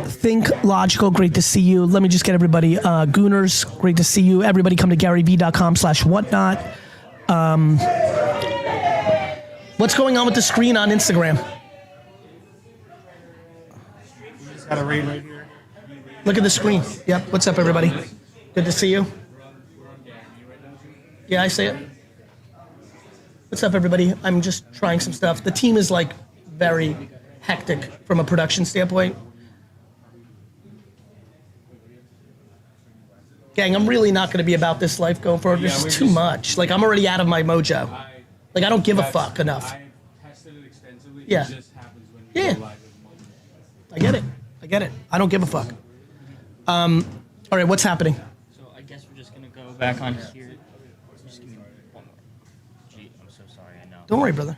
Think Logical, great to see you. Let me just get everybody. Gooners, great to see you. Everybody come to GaryVee.com/whatnot. What's going on with the screen on Instagram? We just got a raid right here. Look at the screen. Yep. What's up, everybody? Good to see you. Yeah, I see it. What's up, everybody? I'm just trying some stuff. The team is like very hectic from a production standpoint. Gang, I'm really not going to be about this life going forward. This is too much. Like, I'm already out of my mojo. Like, I don't give a fuck enough. I tested it extensively. Yeah. It just happens when we go live. I get it. I get it. I don't give a fuck. All right, what's happening? So I guess we're just going to go back on here. Just give me one more. Gee, I'm so sorry, I know. Don't worry, brother.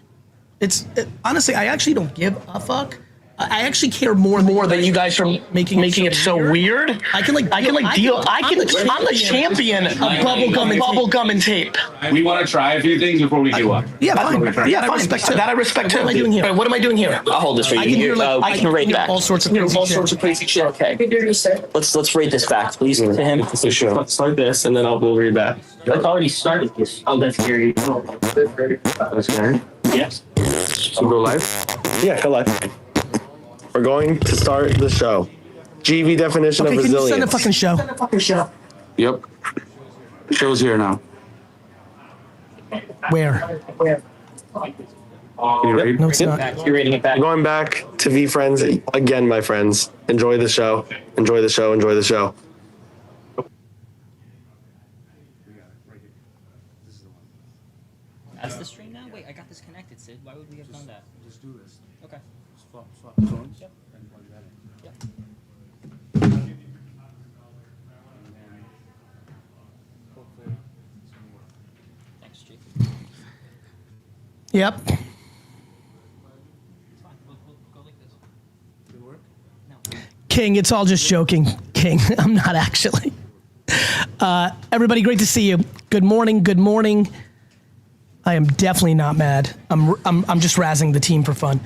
Honestly, I actually don't give a fuck. I actually care more that you guys are making it so weird. I'm the champion of bubblegum and tape. We want to try a few things before we do one. Yeah, fine. Yeah, I respect that. I respect too. What am I doing here? What am I doing here? I'll hold this for you. I can rate back. All sorts of crazy shit. Okay. Let's rate this back, please, to him. For sure. Let's start this, and then we'll read back. I've already started this. Oh, that's Gary. That's Gary. Yes. So go live? Yeah, go live. We're going to start the show. GV definition of resilience. Can you send a fucking show? Yep. Show's here now. Where? Can you read? No, it's not. You're rating it back. Going back to V Friends again, my friends. Enjoy the show. Enjoy the show. Enjoy the show. That's the stream now? Wait, I got this connected, Sid. Why would we have done that? Just do this. Okay. Swap phones. Yep. And plug that in. Yep. And then hopefully it's going to work. Thanks, Chief. Yep. It's fine. We'll go like this. Did it work? No. King, it's all just joking. King, I'm not actually. Everybody, great to see you. Good morning. Good morning. I am definitely not mad. I'm just razzing the team for fun.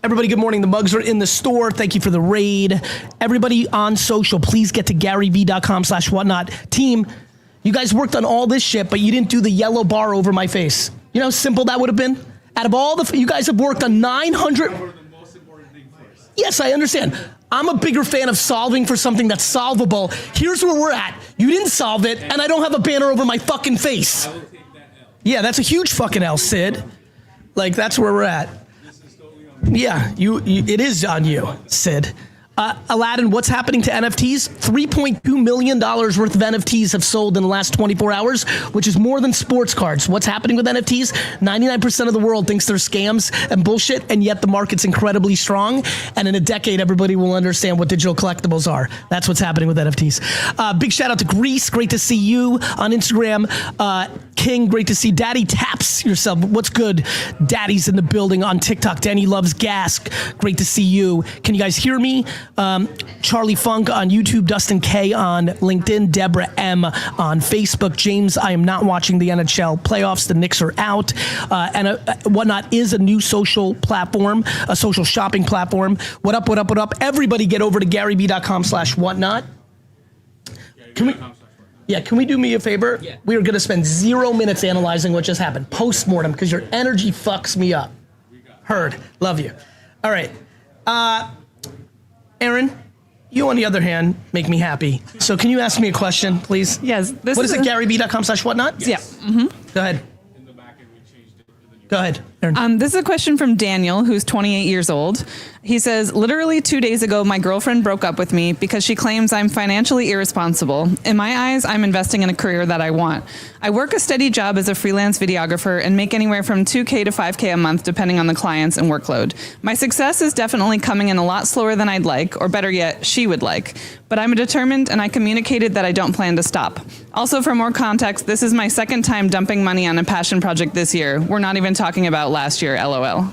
Everybody, good morning. The mugs are in the store. Thank you for the raid. Everybody on social, please get to GaryVee.com/whatnot. Team, you guys worked on all this shit, but you didn't do the yellow bar over my face. You know how simple that would have been? Out of all you guys have worked on 900. Cover the most important thing first. Yes, I understand. I'm a bigger fan of solving for something that's solvable. Here's where we're at. You didn't solve it, and I don't have a banner over my fucking face. I will take that L. Yeah, that's a huge fucking L, Sid. Like, that's where we're at. This is totally on me. Yeah, it is on you, Sid. Aladdin, what's happening to NFTs? $3.2 million worth of NFTs have sold in the last 24 hours, which is more than sports cards. What's happening with NFTs? 99% of the world thinks they're scams and bullshit, and yet the market's incredibly strong. And in a decade, everybody will understand what digital collectibles are. That's what's happening with NFTs. Big shout out to Greece. Great to see you on Instagram. King, great to see Daddy Taps yourself. What's good? Daddy's in the building on TikTok. Danny Loves Gas. Great to see you. Can you guys hear me? Charlie Funk on YouTube, Dustin K on LinkedIn, Deborah M on Facebook. James, I am not watching the NHL playoffs. The Knicks are out. And Whatnot is a new social platform, a social shopping platform. What up, what up, what up? Everybody get over to GaryVee.com/whatnot. Can we do me a favor? Yeah. We are going to spend 0 minutes analyzing what just happened. Post-mortem, because your energy fucks me up. Heard. Love you. All right. Aaron, you on the other hand make me happy. So can you ask me a question, please? Yes. What is it, GaryVee.com/whatnot? Yeah. Mm-hmm. Go ahead. In the back end, we changed it to the new. Go ahead, Aaron. This is a question from Daniel, who's 28 years old. He says, literally 2 days ago, my girlfriend broke up with me because she claims I'm financially irresponsible. In my eyes, I'm investing in a career that I want. I work a steady job as a freelance videographer and make anywhere from $2K to $5K a month, depending on the clients and workload. My success is definitely coming in a lot slower than I'd like, or better yet, she would like. But I'm determined, and I communicated that I don't plan to stop. Also, for more context, this is my second time dumping money on a passion project this year. We're not even talking about last year, LOL.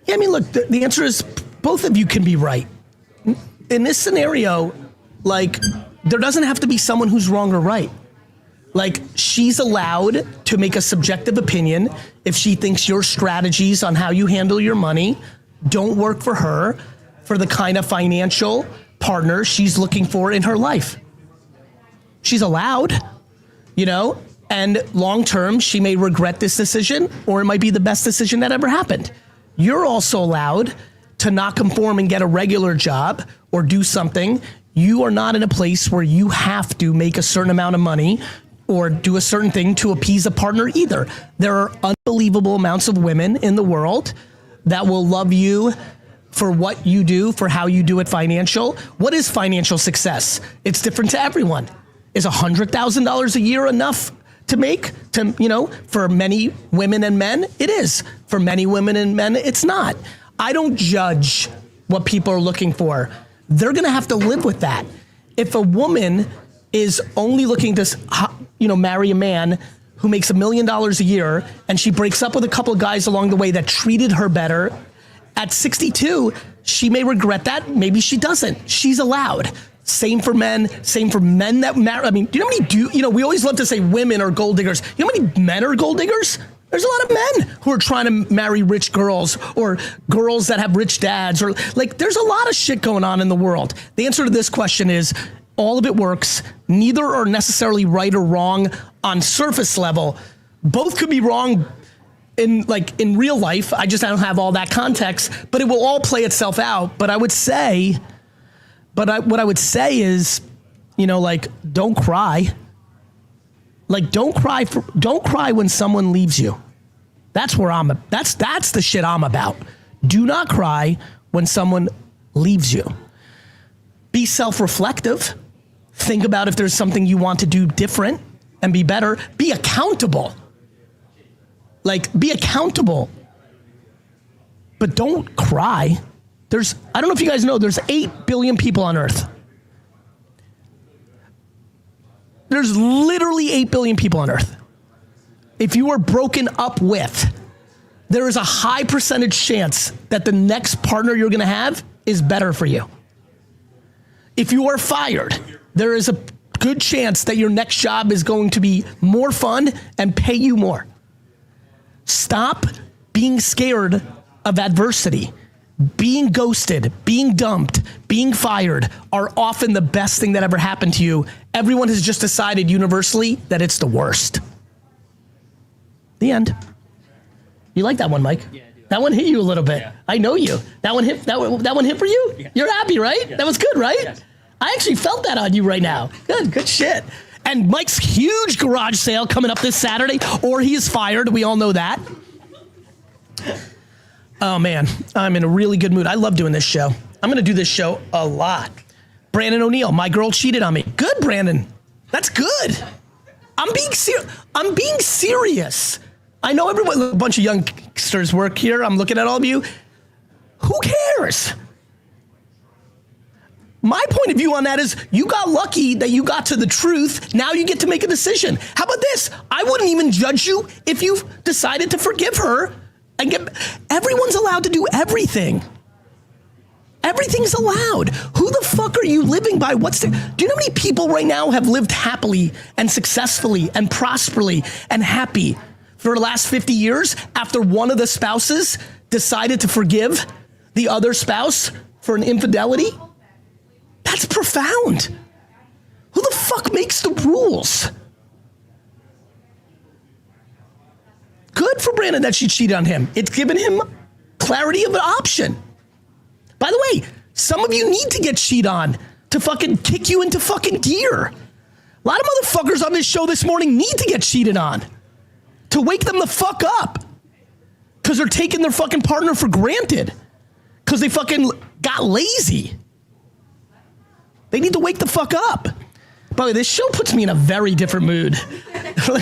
Yeah, I mean, look, the answer is both of you can be right. In this scenario, like, there doesn't have to be someone who's wrong or right. Like, she's allowed to make a subjective opinion if she thinks your strategies on how you handle your money don't work for her. for the kind of financial partner she's looking for in her life. She's allowed, you know, and long term, she may regret this decision, or it might be the best decision that ever happened. You're also allowed to not conform and get a regular job or do something. You are not in a place where you have to make a certain amount of money or do a certain thing to appease a partner either. There are unbelievable amounts of women in the world that will love you for what you do, for how you do it financial. What is financial success? It's different to everyone. Is $100,000 a year enough to make, to, you know, for many women and men? It is. For many women and men, it's not. I don't judge what people are looking for. They're gonna have to live with that. If a woman is only looking to, you know, marry a man who makes $1 million a year and she breaks up with a couple of guys along the way that treated her better, at 62, she may regret that. Maybe she doesn't. She's allowed. Same for men. Same for men that marry. I mean, do you know how many you know, we always love to say women are gold diggers. You know how many men are gold diggers? There's a lot of men who are trying to marry rich girls or girls that have rich dads, or like, there's a lot of shit going on in the world. The answer to this question is all of it works. Neither are necessarily right or wrong on surface level. Both could be wrong in real life. I don't have all that context, but it will all play itself out. But I would say, what I would say is, you know, like, don't cry. Like, don't cry when someone leaves you. That's where that's the shit I'm about. Do not cry when someone leaves you. Be self-reflective. Think about if there's something you want to do different and be better. Be accountable. Like, be accountable. But don't cry. I don't know if you guys know, there's 8 billion people on Earth. There's literally 8 billion people on Earth. If you are broken up with, there is a high percentage chance that the next partner you're gonna have is better for you. If you are fired, there is a good chance that your next job is going to be more fun and pay you more. Stop being scared of adversity. Being ghosted, being dumped, being fired are often the best thing that ever happened to you. Everyone has just decided universally that it's the worst. The end. You like that one, Mike? Yeah, I do. That one hit you a little bit. Yeah. I know you. That one hit for you? Yeah. You're happy, right? Yeah. That was good, right? Yes. I actually felt that on you right now. Good shit. And Mike's huge garage sale coming up this Saturday, or he is fired. We all know that. Oh man, I'm in a really good mood. I love doing this show. I'm gonna do this show a lot. Brandon O'Neill, my girl cheated on me. Good, Brandon. That's good. I'm being serious. I know everyone, a bunch of youngsters work here. I'm looking at all of you. Who cares? My point of view on that is you got lucky that you got to the truth. Now you get to make a decision. How about this? I wouldn't even judge you if you decided to forgive her. Everyone's allowed to do everything. Everything's allowed. Who the fuck are you living by? Do you know how many people right now have lived happily and successfully and prosperly and happy for the last 50 years after one of the spouses decided to forgive the other spouse for an infidelity? That's profound. Who the fuck makes the rules? Good for Brandon that she cheated on him. It's given him clarity of an option. By the way, some of you need to get cheated on to fucking kick you into fucking gear. A lot of motherfuckers on this show this morning need to get cheated on to wake them the fuck up because they're taking their fucking partner for granted because they fucking got lazy. They need to wake the fuck up. By the way, this show puts me in a very different mood,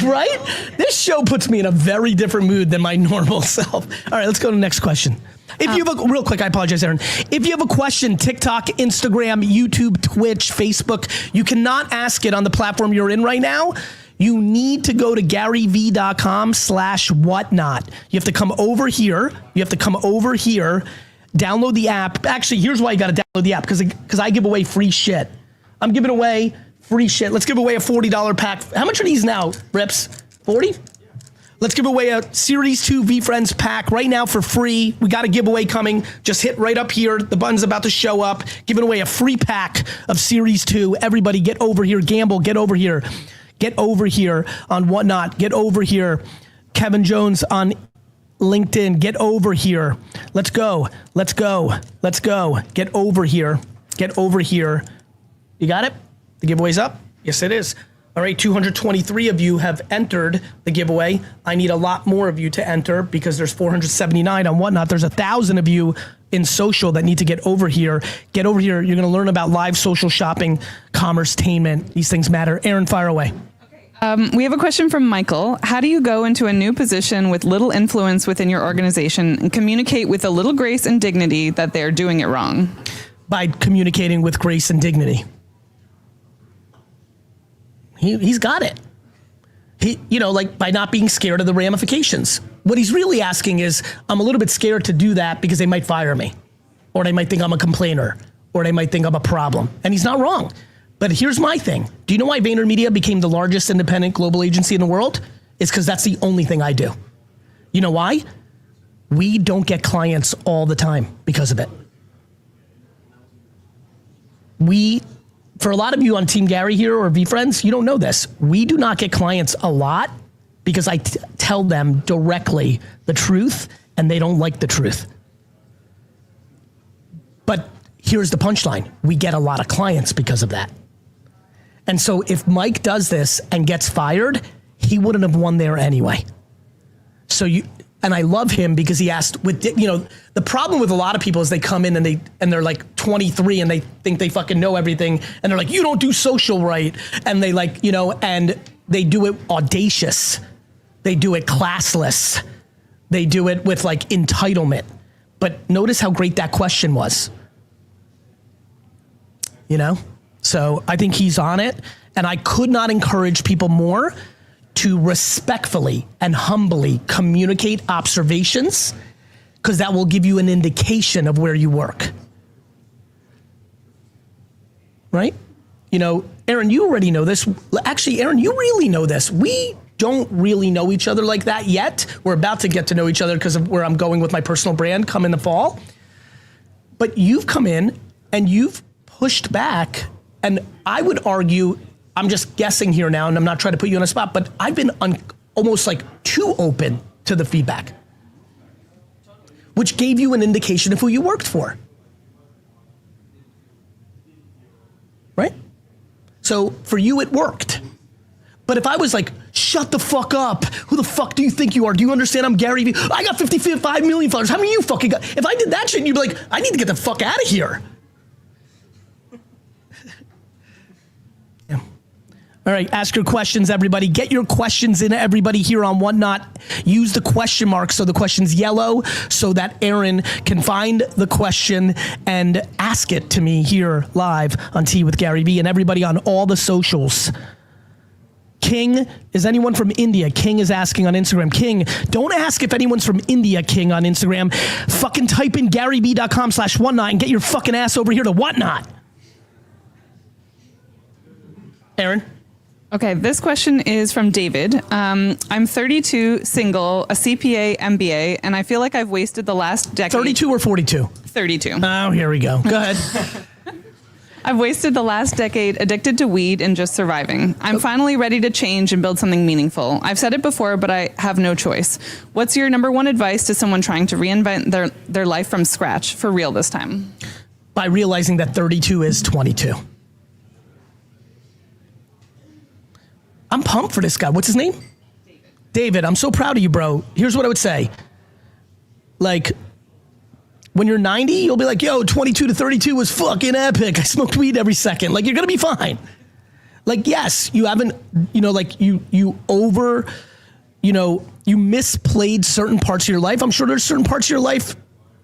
right? This show puts me in a very different mood than my normal self. All right, let's go to the next question. If you have real quick, I apologize, Aaron. If you have a question, TikTok, Instagram, YouTube, Twitch, Facebook, you cannot ask it on the platform you're in right now. You need to go to GaryVee.com/whatnot. You have to come over here. Download the app. Actually, here's why you got to download the app, because I give away free shit. I'm giving away free shit. Let's give away a $40 pack. How much are these now, Rips? 40? Let's give away a Series 2 VFriends pack right now for free. We got a giveaway coming. Just hit right up here. The button's about to show up. Giving away a free pack of Series 2. Everybody get over here. Gamble, get over here. Get over here on Whatnot. Get over here. Kevin Jones on LinkedIn. Get over here. Let's go. Let's go. Let's go. Get over here. Get over here. You got it? The giveaway's up? Yes, it is. All right, 223 of you have entered the giveaway. I need a lot more of you to enter because there's 479 on Whatnot. There's 1,000 of you in social that need to get over here. Get over here. You're going to learn about live social shopping, commerce-tainment. These things matter. Aaron, fire away. We have a question from Michael. How do you go into a new position with little influence within your organization and communicate with a little grace and dignity that they're doing it wrong? By communicating with grace and dignity. He's got it. Like by not being scared of the ramifications. What he's really asking is, I'm a little bit scared to do that because they might fire me, or they might think I'm a complainer, or they might think I'm a problem. And he's not wrong. But here's my thing. Do you know why Vayner Media became the largest independent global agency in the world? It's because that's the only thing I do. You know why? We don't get clients all the time because of it. For a lot of you on Team Gary here or VFriends, you don't know this. We do not get clients a lot because I tell them directly the truth and they don't like the truth. But here's the punchline. We get a lot of clients because of that. And so if Mike does this and gets fired, he wouldn't have won there anyway. And I love him because he asked the problem with a lot of people is they come in and they're like 23 and they think they fucking know everything. And they're like, you don't do social right. And they and they do it audacious. They do it classless. They do it with like entitlement. But notice how great that question was. So I think he's on it. And I could not encourage people more to respectfully and humbly communicate observations, because that will give you an indication of where you work. Right? Aaron, you already know this. Actually, Aaron, you really know this. We don't really know each other like that yet. We're about to get to know each other because of where I'm going with my personal brand come in the fall. But you've come in and you've pushed back, and I would argue, I'm just guessing here now, and I'm not trying to put you on a spot, but I've been almost like too open to the feedback, which gave you an indication of who you worked for. Right? So for you, it worked. But if I was like, shut the fuck up. Who the fuck do you think you are? Do you understand I'm GaryVee? I got 55 million followers. How many of you fucking got? If I did that shit, you'd be like, I need to get the fuck out of here. All right, ask your questions, everybody. Get your questions in, everybody here on Whatnot. Use the question mark so the question's yellow so that Aaron can find the question and ask it to me here live on Tea with GaryVee, and everybody on all the socials. King, is anyone from India? King is asking on Instagram. King, don't ask if anyone's from India, King, on Instagram. Fucking type in GaryVee.com/Whatnot and get your fucking ass over here to Whatnot. Aaron? Okay, this question is from David. I'm 32, single, a CPA, MBA, and I feel like I've wasted the last decade. 32 or 42? 32. Oh, here we go. Go ahead. I've wasted the last decade addicted to weed and just surviving. I'm finally ready to change and build something meaningful. I've said it before, but I have no choice. What's your number one advice to someone trying to reinvent their life from scratch for real this time? By realizing that 32 is 22. I'm pumped for this guy. What's his name? David, I'm so proud of you, bro. Here's what I would say. Like, when you're 90, you'll be like, yo, 22 to 32 was fucking epic. I smoked weed every second. Like, you're going to be fine. Like, yes, you haven't, you misplayed certain parts of your life. I'm sure there's certain parts of your life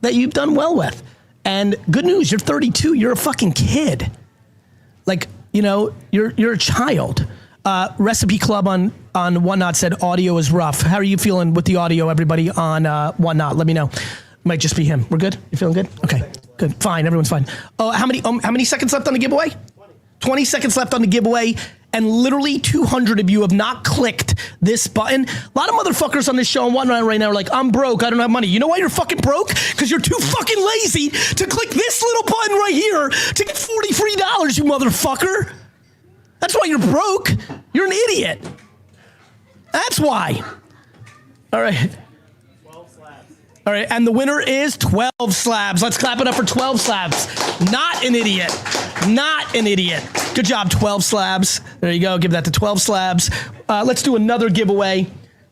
that you've done well with. And good news, you're 32. You're a fucking kid. Like, you're a child. Recipe Club on Whatnot said audio is rough. How are you feeling with the audio, everybody, on Whatnot? Let me know. Might just be him. We're good? You feeling good? Okay, good. Fine. Everyone's fine. Oh, how many seconds left on the giveaway? 20 seconds left on the giveaway. and literally 200 of you have not clicked this button. A lot of motherfuckers on this show and whatnot right now are like, I'm broke, I don't have money. You know why you're fucking broke? Because you're too fucking lazy to click this little button right here to get $43, you motherfucker. That's why you're broke. You're an idiot. That's why. All right. 12 slabs. All right, and the winner is 12 slabs. Let's clap it up for 12 slabs. Not an idiot. Not an idiot. Good job, 12 slabs. There you go. Give that to 12 slabs. Let's do another giveaway. I'm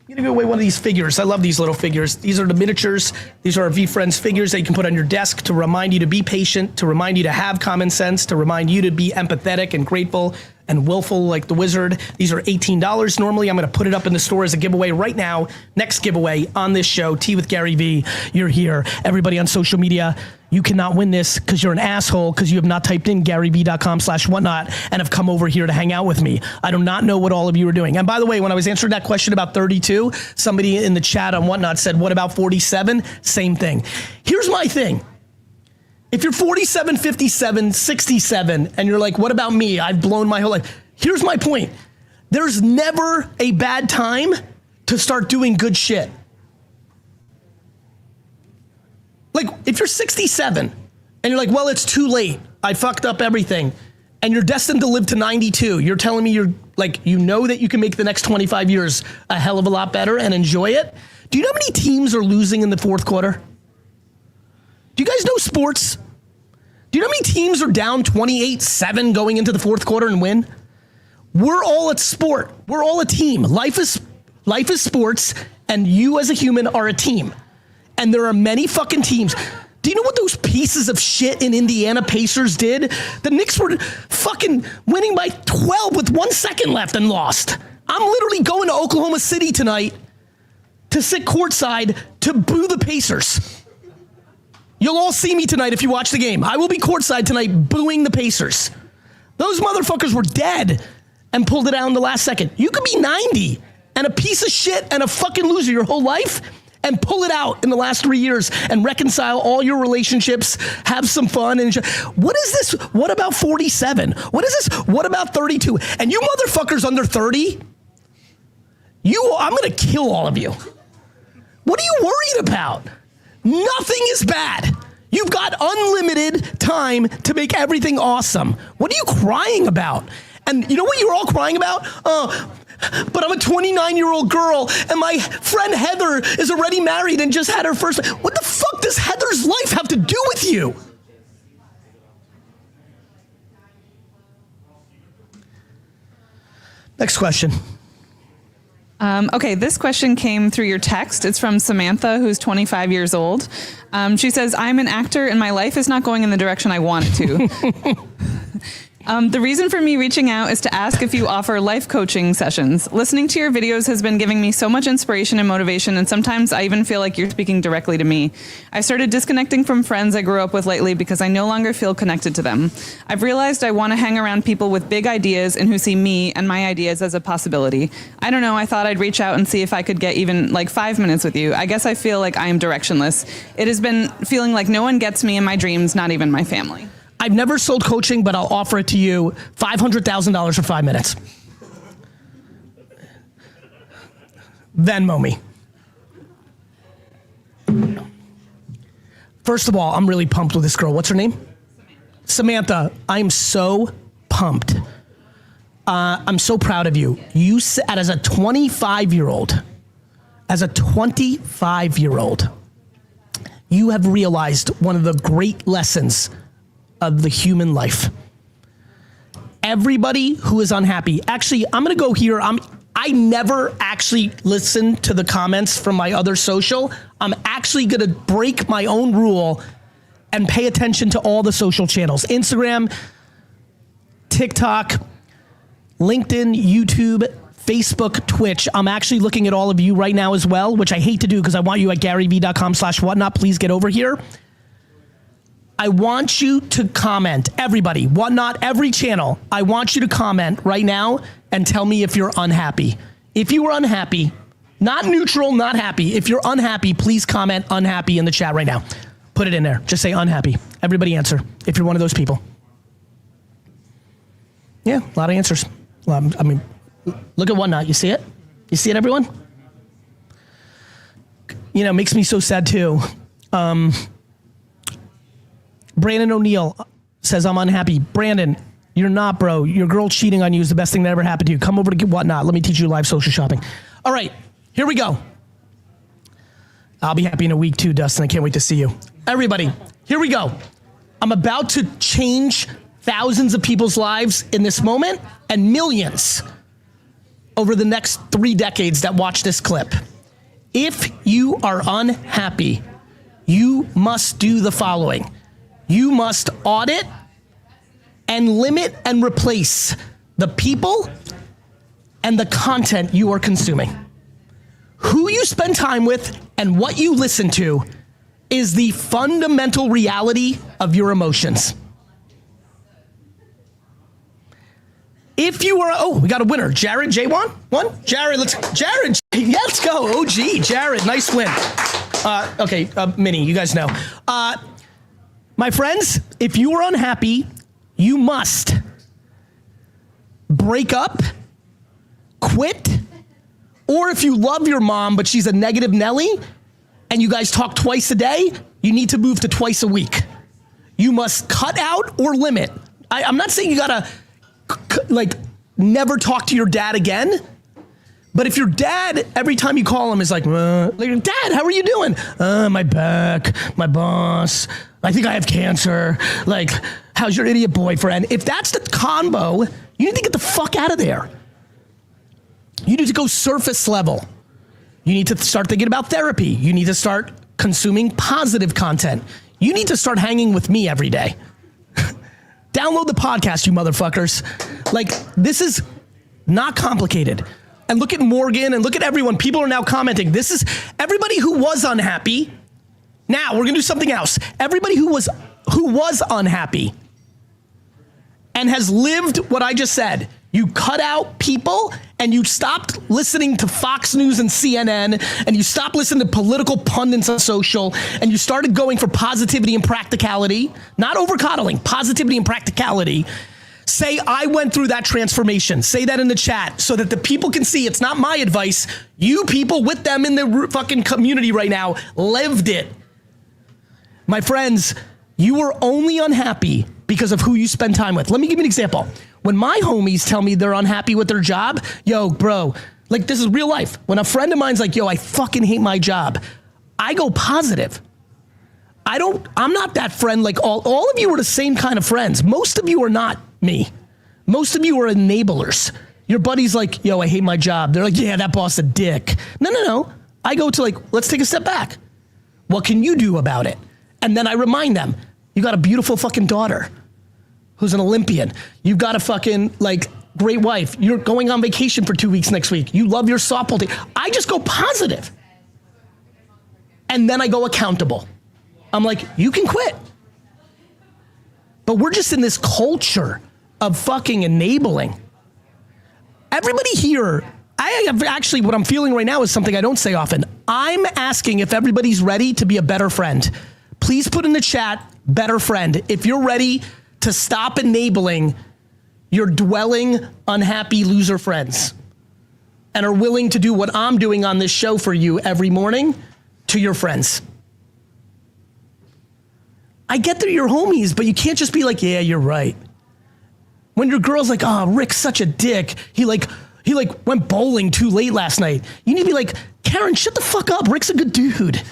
gonna give away one of these figures. I love these little figures. These are the miniatures. These are our VFriends figures that you can put on your desk to remind you to be patient, to remind you to have common sense, to remind you to be empathetic and grateful and willful like the wizard. These are $18 normally. I'm gonna put it up in the store as a giveaway right now. Next giveaway on this show, Tea with GaryVee. You're here. Everybody on social media, you cannot win this because you're an asshole because you have not typed in GaryVee.com/whatnot and have come over here to hang out with me. I do not know what all of you are doing. And by the way, when I was answering that question about 32, somebody in the chat on Whatnot said, what about 47? Same thing. Here's my thing. If you're 47, 57, 67, and you're like, what about me? I've blown my whole life. Here's my point. There's never a bad time to start doing good shit. Like, if you're 67 and you're like, well, it's too late. I fucked up everything. And you're destined to live to 92. You're telling me you're like, you know that you can make the next 25 years a hell of a lot better and enjoy it. Do you know how many teams are losing in the fourth quarter? Do you guys know sports? Do you know how many teams are down 28-7 going into the fourth quarter and win? We're all at sport. We're all a team. Life is sports, and you as a human are a team. And there are many fucking teams. Do you know what those pieces of shit in Indiana Pacers did? The Knicks were fucking winning by 12 with 1 second left and lost. I'm literally going to Oklahoma City tonight to sit courtside to boo the Pacers. You'll all see me tonight if you watch the game. I will be courtside tonight booing the Pacers. Those motherfuckers were dead and pulled it out in the last second. You could be 90 and a piece of shit and a fucking loser your whole life and pull it out in the last 3 years and reconcile all your relationships, have some fun. And what is this? What about 47? What is this? What about 32? And you motherfuckers under 30, I'm gonna kill all of you. What are you worried about? Nothing is bad. You've got unlimited time to make everything awesome. What are you crying about? And you know what you're all crying about? But I'm a 29-year-old girl, and my friend Heather is already married and just had her first. What the fuck does Heather's life have to do with you? Next question. Okay, this question came through your text. It's from Samantha, who's 25 years old. She says, I'm an actor and my life is not going in the direction I want it to. The reason for me reaching out is to ask if you offer life coaching sessions. Listening to your videos has been giving me so much inspiration and motivation, and sometimes I even feel like you're speaking directly to me. I started disconnecting from friends I grew up with lately because I no longer feel connected to them. I've realized I want to hang around people with big ideas and who see me and my ideas as a possibility. I don't know, I thought I'd reach out and see if I could get even like 5 minutes with you. I guess I feel like I am directionless. It has been feeling like no one gets me in my dreams, not even my family. I've never sold coaching, but I'll offer it to you, $500,000 for 5 minutes. Venmo me. First of all, I'm really pumped with this girl. What's her name? Samantha. I'm so pumped. I'm so proud of you. You said, as a 25-year-old, you have realized one of the great lessons of the human life. Everybody who is unhappy, actually, I'm gonna go here. I never actually listen to the comments from my other social. I'm actually gonna break my own rule and pay attention to all the social channels. Instagram, TikTok, LinkedIn, YouTube, Facebook, Twitch. I'm actually looking at all of you right now as well, which I hate to do because I want you at GaryVee.com/whatnot. Please get over here. I want you to comment, everybody, Whatnot, every channel. I want you to comment right now and tell me if you're unhappy. If you are unhappy, not neutral, not happy. If you're unhappy, please comment unhappy in the chat right now. Put it in there. Just say unhappy. Everybody answer if you're one of those people. Yeah, a lot of answers. Well, I mean, look at Whatnot. You see it? You see it, everyone? You know, it makes me so sad too. Brandon O'Neill says, I'm unhappy. Brandon, you're not, bro. Your girl cheating on you is the best thing that ever happened to you. Come over to Whatnot. Let me teach you live social shopping. All right, here we go. I'll be happy in a week too, Dustin. I can't wait to see you. Everybody, here we go. I'm about to change thousands of people's lives in this moment and millions over the next 3 decades that watch this clip. If you are unhappy, you must do the following. You must audit and limit and replace the people and the content you are consuming. Who you spend time with and what you listen to is the fundamental reality of your emotions. If you are, oh, we got a winner. Jared, J1? Jared, let's go. OG, Jared, nice win. Okay, Minnie, you guys know. My friends, if you are unhappy, you must break up, quit, or if you love your mom, but she's a negative Nelly, and you guys talk twice a day, you need to move to twice a week. You must cut out or limit. I'm not saying you gotta, like, never talk to your dad again, but if your dad, every time you call him, is like, Dad, how are you doing? My back, my boss, I think I have cancer. Like, how's your idiot boyfriend? If that's the combo, you need to get the fuck out of there. You need to go surface level. You need to start thinking about therapy. You need to start consuming positive content. You need to start hanging with me every day. Download the podcast, you motherfuckers. Like, this is not complicated. And look at Morgan and look at everyone. People are now commenting. This is everybody who was unhappy. Now we're gonna do something else. Everybody who was unhappy and has lived what I just said. You cut out people and you stopped listening to Fox News and CNN and you stopped listening to political pundits on social and you started going for positivity and practicality, not over coddling, positivity and practicality. Say, I went through that transformation. Say that in the chat so that the people can see it's not my advice. You people with them in the fucking community right now lived it. My friends, you are only unhappy because of who you spend time with. Let me give you an example. When my homies tell me they're unhappy with their job, yo, bro, like this is real life. When a friend of mine's like, yo, I fucking hate my job, I go positive. I'm not that friend. Like all of you are the same kind of friends. Most of you are not me. Most of you are enablers. Your buddy's like, yo, I hate my job. They're like, yeah, that boss a dick. No. I go to like, let's take a step back. What can you do about it? And then I remind them, you got a beautiful fucking daughter who's an Olympian. You've got a fucking like great wife. You're going on vacation for 2 weeks next week. You love your softball team. I just go positive. And then I go accountable. I'm like, you can quit. But we're just in this culture of fucking enabling. Everybody here, what I'm feeling right now is something I don't say often. I'm asking if everybody's ready to be a better friend. Please put in the chat, better friend. If you're ready to stop enabling your dwelling, unhappy loser friends and are willing to do what I'm doing on this show for you every morning to your friends. I get they're your homies, but you can't just be like, yeah, you're right. When your girl's like, oh, Rick's such a dick. He went bowling too late last night. You need to be like, Karen, shut the fuck up. Rick's a good dude.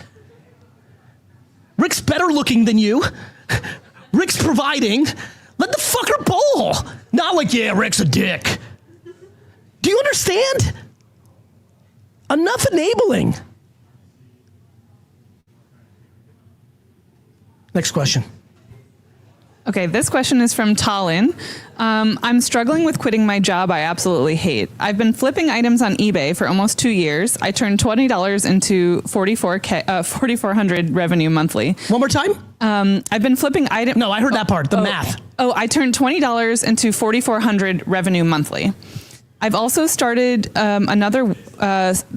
Rick's better looking than you. Rick's providing. Let the fucker bowl. Not like, yeah, Rick's a dick. Do you understand? Enough enabling. Next question. Okay, this question is from Talin. I'm struggling with quitting my job I absolutely hate. I've been flipping items on eBay for almost 2 years. I turned $20 into $4,400 revenue monthly. One more time? I've been flipping items. No, I heard that part, the math. I turned $20 into $4,400 revenue monthly. I've also started another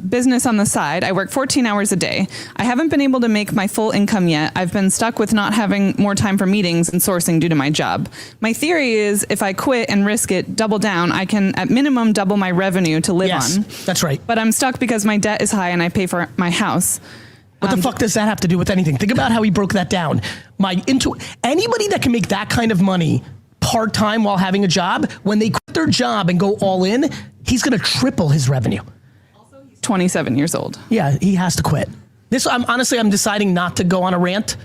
business on the side. I work 14 hours a day. I haven't been able to make my full income yet. I've been stuck with not having more time for meetings and sourcing due to my job. My theory is if I quit and risk it, double down, I can at minimum double my revenue to live on. That's right. But I'm stuck because my debt is high and I pay for my house. What the fuck does that have to do with anything? Think about how he broke that down. Anybody that can make that kind of money part-time while having a job, when they quit their job and go all in, he's going to triple his revenue. 27 years old. Yeah, he has to quit. I'm deciding not to go on a rant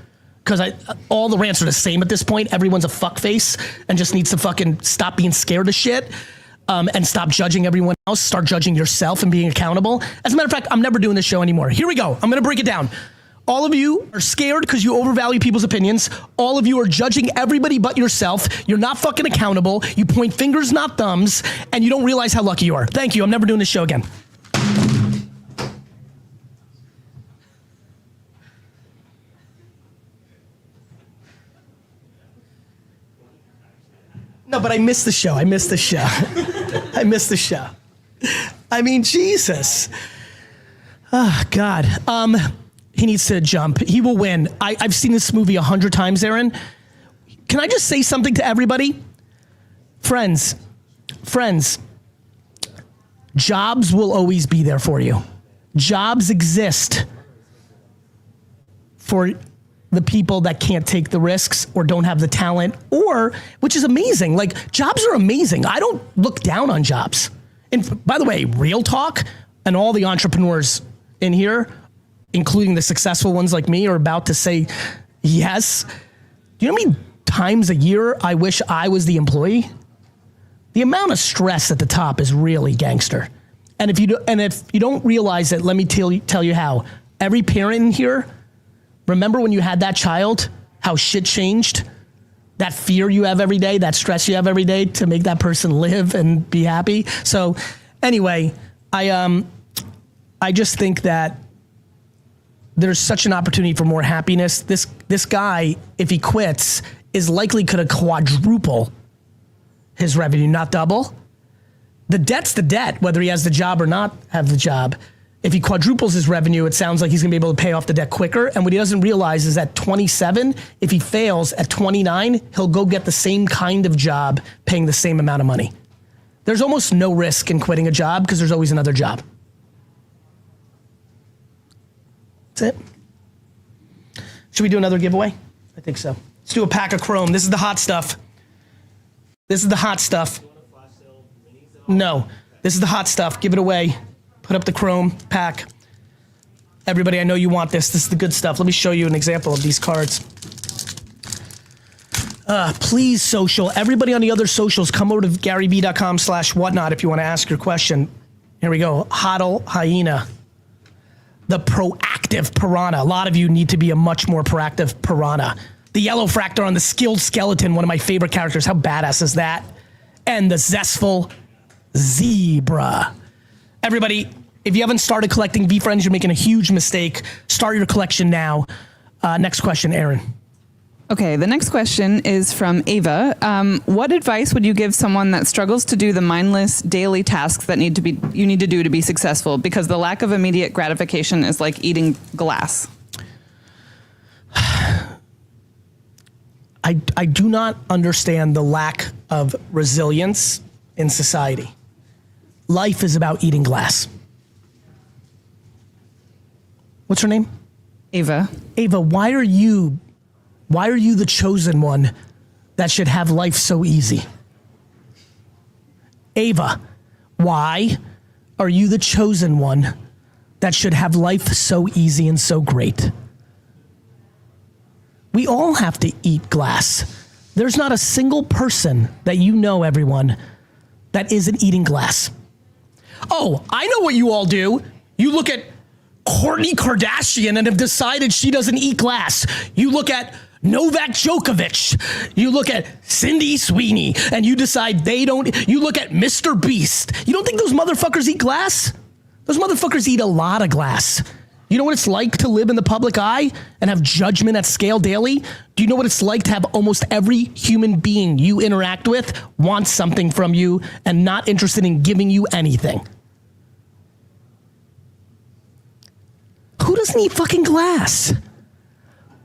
because all the rants are the same at this point. Everyone's a fuckface and just needs to fucking stop being scared of shit and stop judging everyone else. Start judging yourself and being accountable. As a matter of fact, I'm never doing this show anymore. Here we go. I'm going to break it down. All of you are scared because you overvalue people's opinions. All of you are judging everybody but yourself. You're not fucking accountable. You point fingers, not thumbs, and you don't realize how lucky you are. Thank you. I'm never doing this show again. No, but I missed the show. I missed the show. I mean, Jesus. Oh, God. He needs to jump. He will win. I've seen this movie 100 times, Aaron. Can I just say something to everybody? Friends, jobs will always be there for you. Jobs exist for the people that can't take the risks or don't have the talent, which is amazing. Like, jobs are amazing. I don't look down on jobs. And by the way, real talk, and all the entrepreneurs in here, including the successful ones like me, are about to say yes. Do you know how many times a year I wish I was the employee? The amount of stress at the top is really gangster. And if you don't realize it, let me tell you how. Every parent in here, remember when you had that child, how shit changed? That fear you have every day, that stress you have every day to make that person live and be happy. So anyway, I just think that there's such an opportunity for more happiness. This guy, if he quits, is likely going to quadruple his revenue, not double. The debt's the debt, whether he has the job or not have the job. If he quadruples his revenue, it sounds like he's going to be able to pay off the debt quicker. And what he doesn't realize is at 27, if he fails at 29, he'll go get the same kind of job paying the same amount of money. There's almost no risk in quitting a job because there's always another job. That's it. Should we do another giveaway? I think so. Let's do a pack of Chrome. This is the hot stuff. No, this is the hot stuff. Give it away. Put up the Chrome pack. Everybody, I know you want this. This is the good stuff. Let me show you an example of these cards. Please, social. Everybody on the other socials, come over to GaryVee.com/whatnot if you want to ask your question. Here we go. Hodl Hyena. The proactive piranha. A lot of you need to be a much more proactive piranha. The yellow fractor on the skilled skeleton, one of my favorite characters. How badass is that? And the zestful zebra. Everybody, if you haven't started collecting V-Friends, you're making a huge mistake. Start your collection now. Next question, Aaron. Okay, the next question is from Ava. What advice would you give someone that struggles to do the mindless daily tasks that you need to do to be successful because the lack of immediate gratification is like eating glass? I do not understand the lack of resilience in society. Life is about eating glass. What's her name? Ava. Ava, why are you the chosen one that should have life so easy? Ava, why are you the chosen one that should have life so easy and so great? We all have to eat glass. There's not a single person that you know, everyone, that isn't eating glass. Oh, I know what you all do. You look at Kourtney Kardashian and have decided she doesn't eat glass. You look at Novak Djokovic. You look at Cindy Sweeney and you decide they don't. You look at Mr. Beast. You don't think those motherfuckers eat glass? Those motherfuckers eat a lot of glass. you know what it's like to live in the public eye and have judgment at scale daily? Do you know what it's like to have almost every human being you interact with want something from you and not interested in giving you anything? Who doesn't eat fucking glass?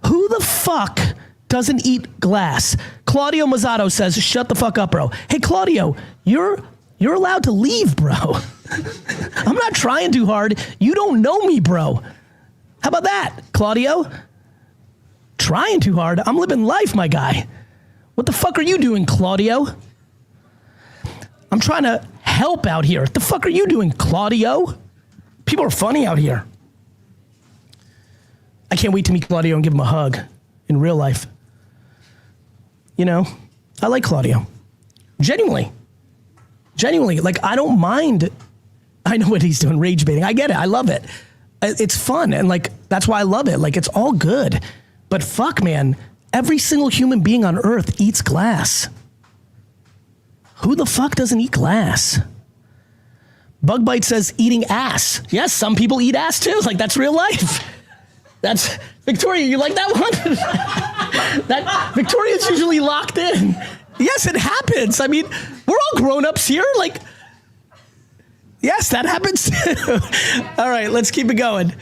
Who the fuck doesn't eat glass? Claudio Mazzato says, shut the fuck up, bro. Hey, Claudio, you're allowed to leave, bro. I'm not trying too hard. You don't know me, bro. How about that, Claudio? Trying too hard? I'm living life, my guy. What the fuck are you doing, Claudio? I'm trying to help out here. What the fuck are you doing, Claudio? People are funny out here. I can't wait to meet Claudio and give him a hug in real life. You know, I like Claudio. Genuinely, like I don't mind. I know what he's doing, rage baiting. I get it. I love it. It's fun. And like, that's why I love it. Like, it's all good. But fuck, man, every single human being on earth eats glass. Who the fuck doesn't eat glass? Bug Bite says eating ass. Yes, some people eat ass too. Like, that's real life. That's Victoria. You like that one? That Victoria's usually locked in. Yes, it happens. I mean, we're all grown-ups here. Like, yes, that happens too. All right, let's keep it going.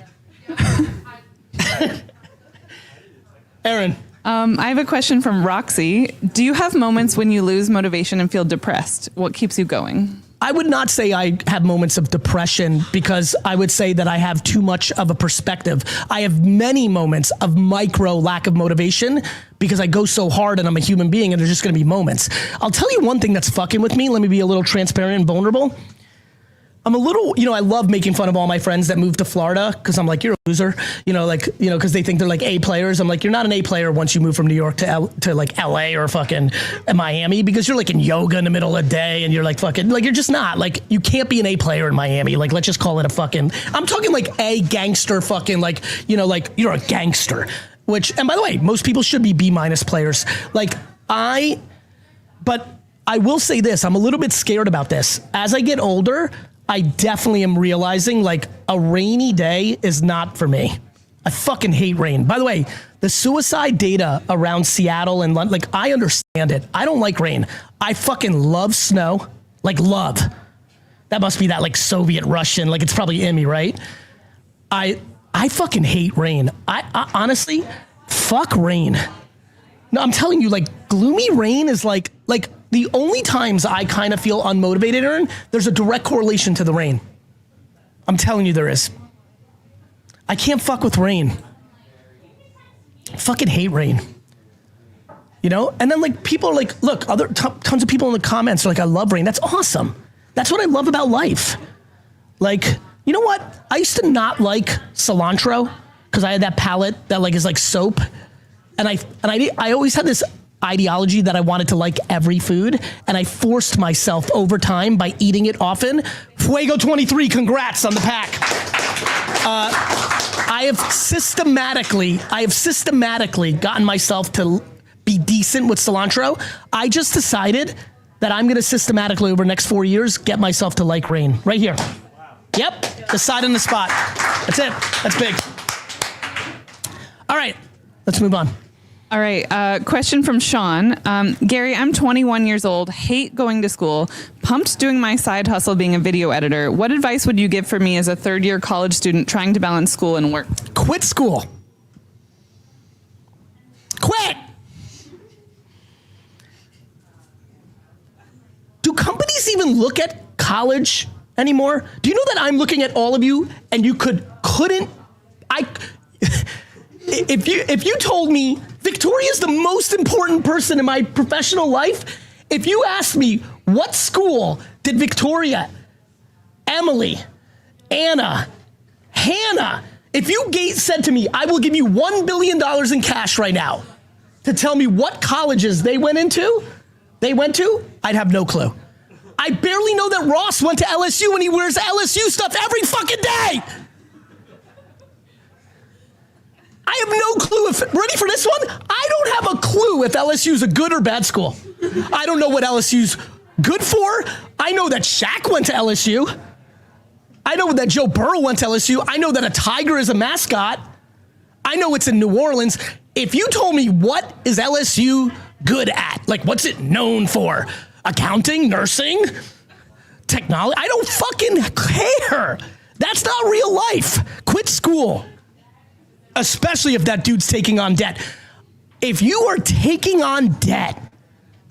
Aaron. I have a question from Roxy. Do you have moments when you lose motivation and feel depressed? What keeps you going? I would not say I have moments of depression because I would say that I have too much of a perspective. I have many moments of micro lack of motivation because I go so hard and I'm a human being and there's just gonna be moments. I'll tell you one thing that's fucking with me. Let me be a little transparent and vulnerable. I'm a little, I love making fun of all my friends that moved to Florida because I'm like, you're a loser, because they think they're like A players. I'm like, you're not an A player once you move from New York to like LA or fucking Miami because you're like in yoga in the middle of the day and you're like fucking, like, you're just not. Like, you can't be an A player in Miami. Like, let's just call it a fucking, I'm talking like a gangster fucking, like, like you're a gangster. Which, and by the way, most people should be B- players. But I will say this, I'm a little bit scared about this. As I get older, I definitely am realizing like a rainy day is not for me. I fucking hate rain. By the way, the suicide data around Seattle and London, like I understand it. I don't like rain. I fucking love snow, like love. That must be that like Soviet Russian, like it's probably in me, right? I fucking hate rain. I honestly, fuck rain. No, I'm telling you, like gloomy rain is like the only times I kind of feel unmotivated, Aaron, there's a direct correlation to the rain. I'm telling you there is. I can't fuck with rain. I fucking hate rain. And then like people are like, look, tons of people in the comments are like, I love rain. That's awesome. That's what I love about life. Like, you know what? I used to not like cilantro because I had that palate that like is like soap. And I always had this ideology that I wanted to like every food, and I forced myself over time by eating it often. Fuego 23, congrats on the pack. I have systematically gotten myself to be decent with cilantro. I just decided that I'm gonna systematically over the next 4 years get myself to like rain. Right here. Yep, decide on the spot. That's it, that's big. All right, let's move on. All right, question from Sean. Gary, I'm 21 years old, hate going to school, pumped doing my side hustle being a video editor. What advice would you give for me as a third-year college student trying to balance school and work? Quit school. Quit. Do companies even look at college anymore? Do you know that I'm looking at all of you and you couldn't, if you told me Victoria's the most important person in my professional life, if you asked me what school did Victoria, Emily, Anna, Hannah, if you said to me, I will give you $1 billion in cash right now to tell me what colleges they went to, I'd have no clue. I barely know that Ross went to LSU and he wears LSU stuff every fucking day. I have no clue ready for this one? I don't have a clue if LSU's a good or bad school. I don't know what LSU's good for. I know that Shaq went to LSU. I know that Joe Burrow went to LSU. I know that a tiger is a mascot. I know it's in New Orleans. If you told me what is LSU good at, like what's it known for? Accounting, nursing, technology? I don't fucking care. That's not real life. Quit school. Especially if that dude's taking on debt. If you are taking on debt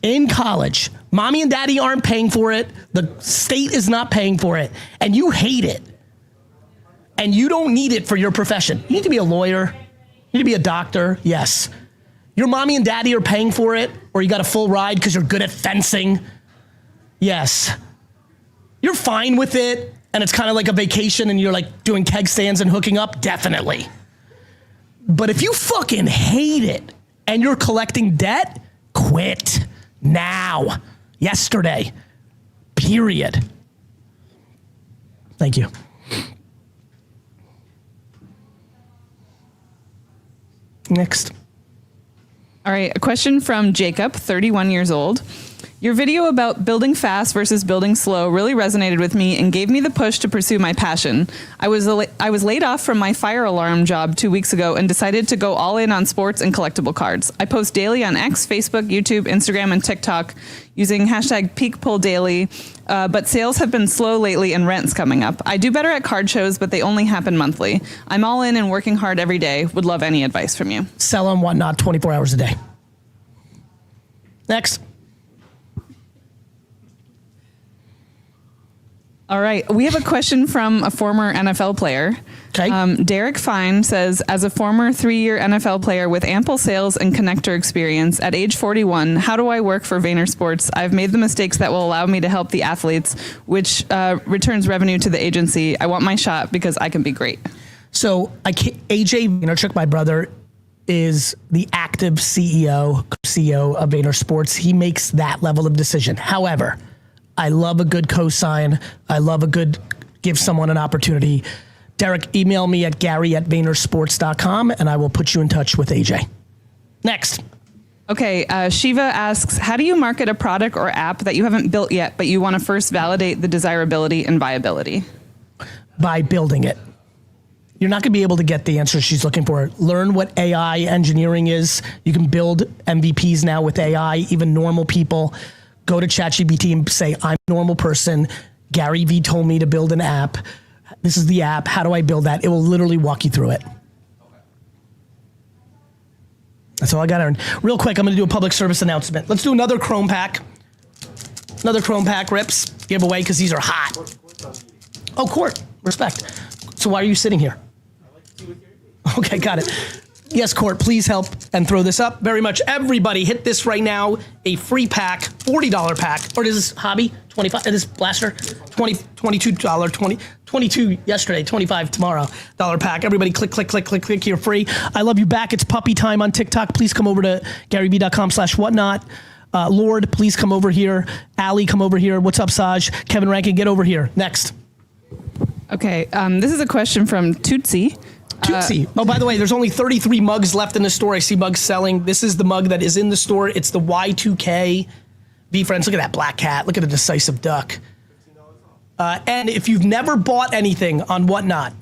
in college, mommy and daddy aren't paying for it, the state is not paying for it, and you hate it, and you don't need it for your profession. You need to be a lawyer. You need to be a doctor. Yes. Your mommy and daddy are paying for it, or you got a full ride because you're good at fencing. Yes. You're fine with it, and it's kind of like a vacation, and you're like doing keg stands and hooking up. Definitely. But if you fucking hate it and you're collecting debt, quit now. Yesterday. Period. Thank you. Next. All right, a question from Jacob, 31 years old. Your video about building fast versus building slow really resonated with me and gave me the push to pursue my passion. I was laid off from my fire alarm job 2 weeks ago and decided to go all in on sports and collectible cards. I post daily on X, Facebook, YouTube, Instagram, and TikTok using hashtag #PeakPullDaily, but sales have been slow lately and rent's coming up. I do better at card shows, but they only happen monthly. I'm all in and working hard every day. Would love any advice from you. Sell on whatnot 24 hours a day. Next. All right. We have a question from a former NFL player. Okay. Derek Fine says, as a former 3-year NFL player with ample sales and connector experience, at age 41, how do I work for Vayner Sports? I've made the mistakes that will allow me to help the athletes, which returns revenue to the agency. I want my shot because I can be great. So AJ Vaynerchuk, my brother, is the active CEO of Vayner Sports. He makes that level of decision. However, I love a good cosign. I love a good give someone an opportunity. Derek, email me at gary@vaynersports.com and I will put you in touch with AJ. Next. Okay, Shiva asks, how do you market a product or app that you haven't built yet, but you want to first validate the desirability and viability? By building it. You're not going to be able to get the answer she's looking for. Learn what AI engineering is. You can build MVPs now with AI, even normal people. Go to ChatGPT and say, I'm a normal person. GaryVee told me to build an app. This is the app. How do I build that? It will literally walk you through it. That's all I got, Aaron. Real quick, I'm going to do a public service announcement. Let's do another Chrome pack. Another Chrome pack rips giveaway because these are hot. Oh, Court. Respect. So why are you sitting here? Okay, got it. Yes, Court, please help and throw this up. Very much. Everybody hit this right now. A free pack, $40 pack. Or is this hobby? 25, this blaster? $22, 22 yesterday, 25 tomorrow. Dollar pack. Everybody click. You're free. I love you back. It's puppy time on TikTok. Please come over to GaryVee.com/whatnot. Lord, please come over here. Ali, come over here. What's up, Saj? Kevin Rankin, get over here. Next. Okay, this is a question from Tootsie. Tootsie. Oh, by the way, there's only 33 mugs left in the store. I see mugs selling. This is the mug that is in the store. It's the Y2K. Be friends. Look at that black cat. Look at the decisive duck. And if you've never bought anything on Whatnot,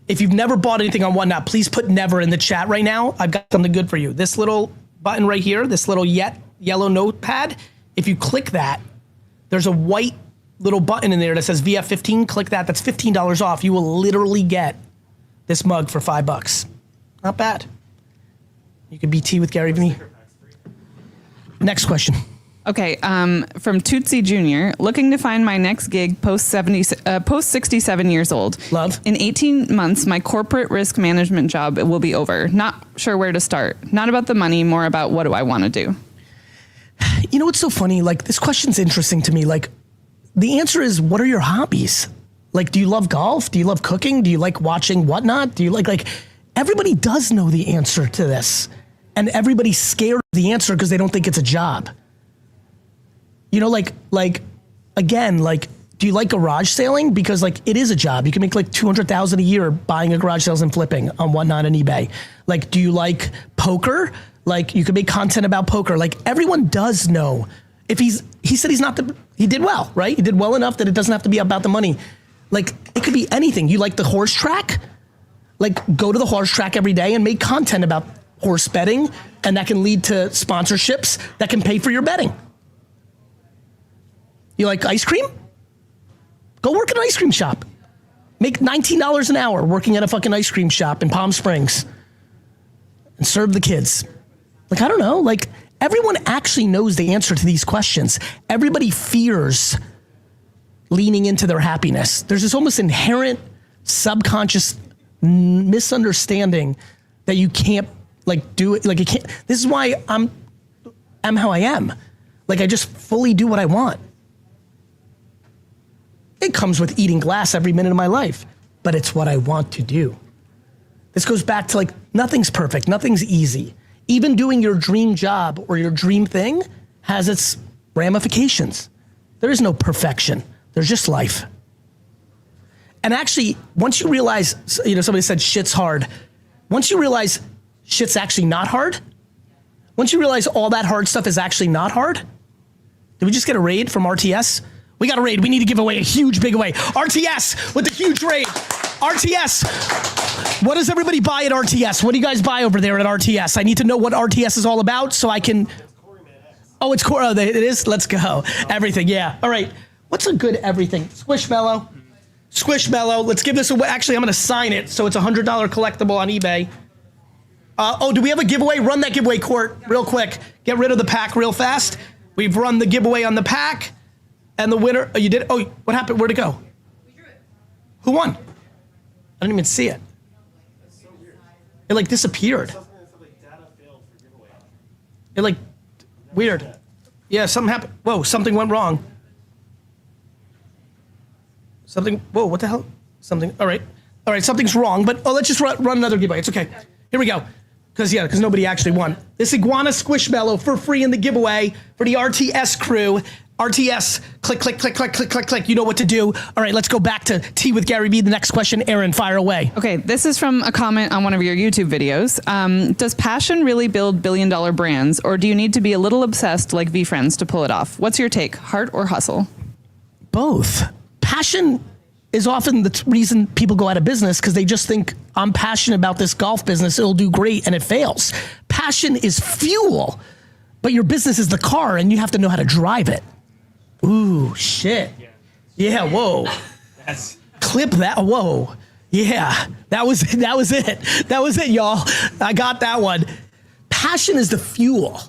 please put never in the chat right now. I've got something good for you. This little button right here, this little yellow notepad, if you click that, there's a white little button in there that says VF15. Click that. That's $15 off. You will literally get this mug for $5. Not bad. You could be tea with GaryVee. Next question. Okay, from Tootsie Jr., looking to find my next gig post 67 years old. Love. In 18 months, my corporate risk management job will be over. Not sure where to start. Not about the money, more about what do I want to do. You know what's so funny? Like, this question's interesting to me. Like, the answer is, what are your hobbies? Like, do you love golf? Do you love cooking? Do you like watching Whatnot? Do you like, everybody does know the answer to this. And everybody's scared of the answer because they don't think it's a job. You know, again, do you like garage sailing? Because it is a job. You can make $200,000 a year buying a garage sales and flipping on Whatnot and eBay. Do you like poker? You can make content about poker. Everyone does know. If he said he did well, right? He did well enough that it doesn't have to be about the money. Like, it could be anything. You like the horse track? Like, go to the horse track every day and make content about horse betting, and that can lead to sponsorships that can pay for your betting. You like ice cream? Go work at an ice cream shop. Make $19 an hour working at a fucking ice cream shop in Palm Springs and serve the kids. Like, I don't know, like, everyone actually knows the answer to these questions. Everybody fears leaning into their happiness. There's this almost inherent subconscious misunderstanding that you can't like do it. Like, you can't. This is why I'm how I am. Like, I just fully do what I want. It comes with eating glass every minute of my life, but it's what I want to do. This goes back to, like, nothing's perfect, nothing's easy. Even doing your dream job or your dream thing has its ramifications. There is no perfection. There's just life. And actually, once you realize, you know, somebody said shit's hard. Once you realize shit's actually not hard, once you realize all that hard stuff is actually not hard, did we just get a raid from RTS? We got a raid. We need to give away a huge big away. RTS with the huge raid. RTS. What does everybody buy at RTS? What do you guys buy over there at RTS? I need to know what RTS is all about so I can. Oh, it's core. Oh, it is? Let's go. Everything. Yeah. All right. What's a good everything? Squishmallow. Squishmallow. Let's give this away. Actually, I'm going to sign it so it's a $100 collectible on eBay. Oh, do we have a giveaway? Run that giveaway, Court, real quick. Get rid of the pack real fast. We've run the giveaway on the pack. And the winner, oh, you did? Oh, what happened? Where'd it go? We drew it. Who won? I didn't even see it. That's so weird. It like disappeared. Something that said like data failed for giveaway. It like, weird. Yeah, something happened. Whoa, something went wrong. Something, whoa, what the hell? Something, all right, something's wrong, but let's just run another giveaway. It's okay. Here we go. Because nobody actually won. This Iguana Squishmallow for free in the giveaway for the RTS crew. RTS, click, click, click, click, click, click, click. You know what to do. All right, let's go back to Tea with GaryVee. The next question, Aaron, fire away. Okay, this is from a comment on one of your YouTube videos. Does passion really build billion-dollar brands, or do you need to be a little obsessed like VFriends to pull it off? What's your take, heart or hustle? Both. Passion is often the reason people go out of business because they just think, I'm passionate about this golf business, it'll do great, and it fails. Passion is fuel, but your business is the car, and you have to know how to drive it. Ooh, shit. Yeah, whoa. That's Clip that, whoa. Yeah, that was it. That was it, y'all. I got that one. Passion is the fuel,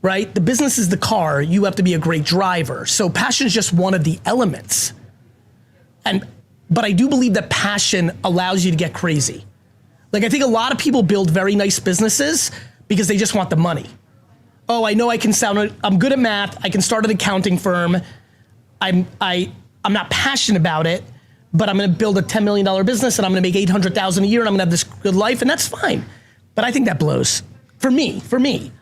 right? The business is the car. You have to be a great driver. So passion is just one of the elements. But I do believe that passion allows you to get crazy. Like, I think a lot of people build very nice businesses because they just want the money. Oh, I know I'm good at math. I can start an accounting firm. I'm not passionate about it, but I'm going to build a $10 million business and I'm going to make $800,000 a year and I'm going to have this good life, and that's fine. But I think that blows. For me,